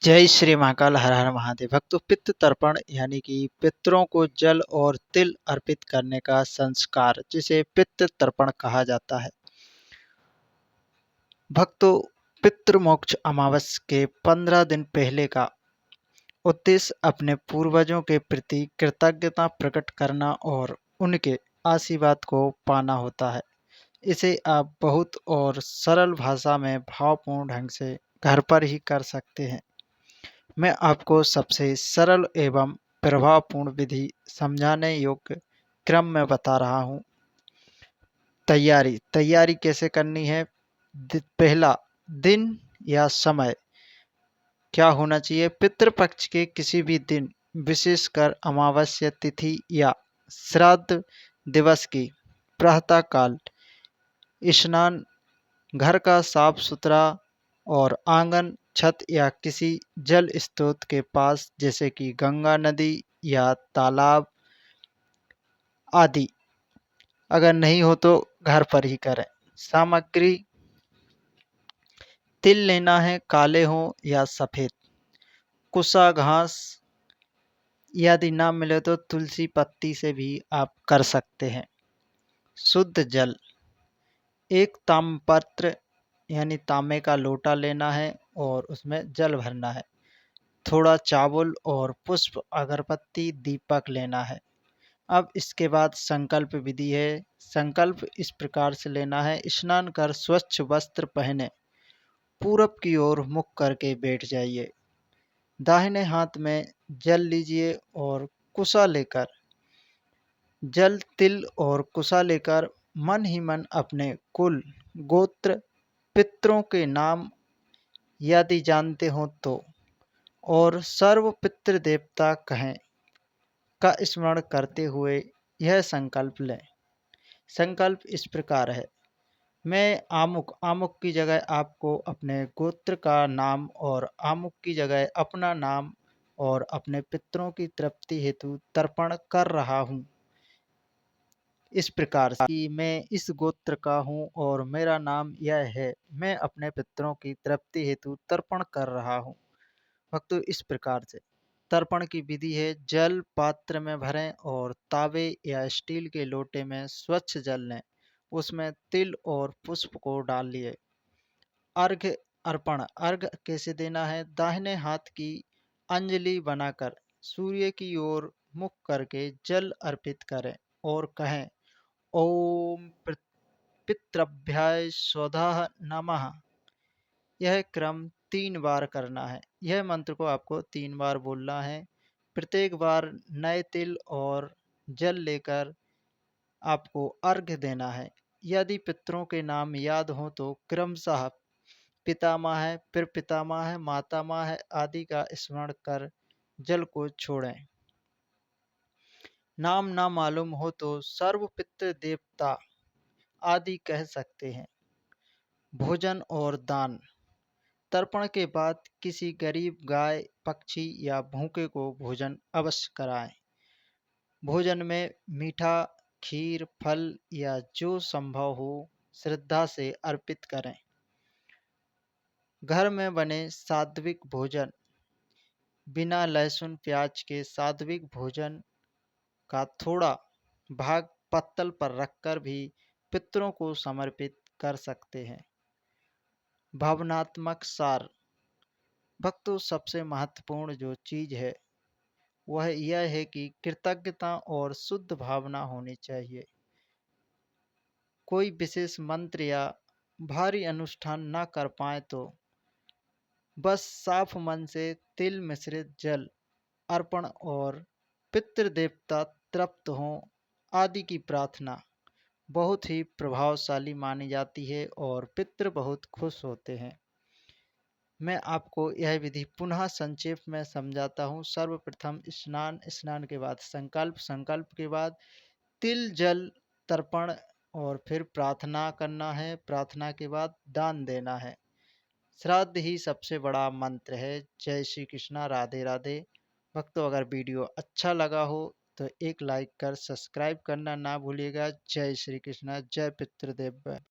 जय श्री महाकाल, हर हर महादेव। भक्तों, पितृ तर्पण यानी कि पितरों को जल और तिल अर्पित करने का संस्कार, जिसे पितृ तर्पण कहा जाता है। भक्तों, पितृमोक्ष अमावस्या के 15 दिन पहले का उद्देश्य अपने पूर्वजों के प्रति कृतज्ञता प्रकट करना और उनके आशीर्वाद को पाना होता है। इसे आप बहुत और सरल भाषा में भावपूर्ण ढंग से घर पर ही कर सकते हैं। मैं आपको सबसे सरल एवं प्रभावपूर्ण विधि समझाने योग्य क्रम में बता रहा हूँ। तैयारी कैसे करनी है। पहला, दिन या समय क्या होना चाहिए। पितृपक्ष के किसी भी दिन, विशेषकर अमावस्या तिथि या श्राद्ध दिवस की प्रातः काल स्नान, घर का साफ सुथरा और आंगन, छत या किसी जल स्रोत के पास जैसे कि गंगा नदी या तालाब आदि, अगर नहीं हो तो घर पर ही करें। सामग्री, तिल लेना है, काले हो या सफ़ेद। कुसा घास, यदि ना मिले तो तुलसी पत्ती से भी आप कर सकते हैं। शुद्ध जल, एक ताम्रपत्र यानी तांबे का लोटा लेना है और उसमें जल भरना है। थोड़ा चावल और पुष्प, अगरबत्ती, दीपक लेना है। अब इसके बाद संकल्प विधि है। संकल्प इस प्रकार से लेना है। स्नान कर स्वच्छ वस्त्र पहने पूरब की ओर मुख करके बैठ जाइए। दाहिने हाथ में जल लीजिए और कुसा लेकर, जल, तिल और कुसा लेकर मन ही मन अपने कुल, गोत्र, पितरों के नाम यदि जानते हो तो, और सर्व पितृ देवता कहें का स्मरण करते हुए यह संकल्प लें। संकल्प इस प्रकार है। मैं आमुक की जगह आपको अपने गोत्र का नाम और आमुक की जगह अपना नाम और अपने पितरों की तृप्ति हेतु तर्पण कर रहा हूँ। इस प्रकार से कि मैं इस गोत्र का हूँ और मेरा नाम यह है, मैं अपने पितरों की तृप्ति हेतु तर्पण कर रहा हूँ। भक्तों, इस प्रकार से तर्पण की विधि है। जल पात्र में भरें और तावे या स्टील के लोटे में स्वच्छ जल लें। उसमें तिल और पुष्प को डाल लिए। अर्घ्य अर्पण, अर्घ्य कैसे देना है। दाहिने हाथ की अंजलि बनाकर सूर्य की ओर मुख करके जल अर्पित करें और कहें, ओम पितृभ्याय स्वधाः नमः। यह क्रम 3 बार करना है। यह मंत्र को आपको 3 बार बोलना है। प्रत्येक बार नए तिल और जल लेकर आपको अर्घ्य देना है। यदि पितरों के नाम याद हो तो क्रमशः पितामह है, फिर पितामह है, मातामह है आदि का स्मरण कर जल को छोड़ें। नाम ना मालूम हो तो सर्व पितृ देवता आदि कह सकते हैं। भोजन और दान, तर्पण के बाद किसी गरीब, गाय, पक्षी या भूखे को भोजन अवश्य कराएं। भोजन में मीठा, खीर, फल या जो संभव हो श्रद्धा से अर्पित करें। घर में बने सात्विक भोजन, बिना लहसुन प्याज के सात्विक भोजन का थोड़ा भाग पत्तल पर रखकर भी पितरों को समर्पित कर सकते हैं। भावनात्मक सार, भक्तों, सबसे महत्वपूर्ण जो चीज़ है वह यह है कि कृतज्ञता और शुद्ध भावना होनी चाहिए। कोई विशेष मंत्र या भारी अनुष्ठान ना कर पाए तो बस साफ मन से तिल मिश्रित जल अर्पण और पितृदेवता तृप्त हों आदि की प्रार्थना बहुत ही प्रभावशाली मानी जाती है और पितृ बहुत खुश होते हैं। मैं आपको यह विधि पुनः संक्षेप में समझाता हूँ। सर्वप्रथम स्नान, स्नान के बाद संकल्प, संकल्प के बाद तिल जल तर्पण और फिर प्रार्थना करना है। प्रार्थना के बाद दान देना है। श्राद्ध ही सबसे बड़ा मंत्र है। जय श्री कृष्णा, राधे राधे। भक्तों, अगर वीडियो अच्छा लगा हो तो एक लाइक कर सब्सक्राइब करना ना भूलिएगा। जय श्री कृष्णा, जय पितृदेव।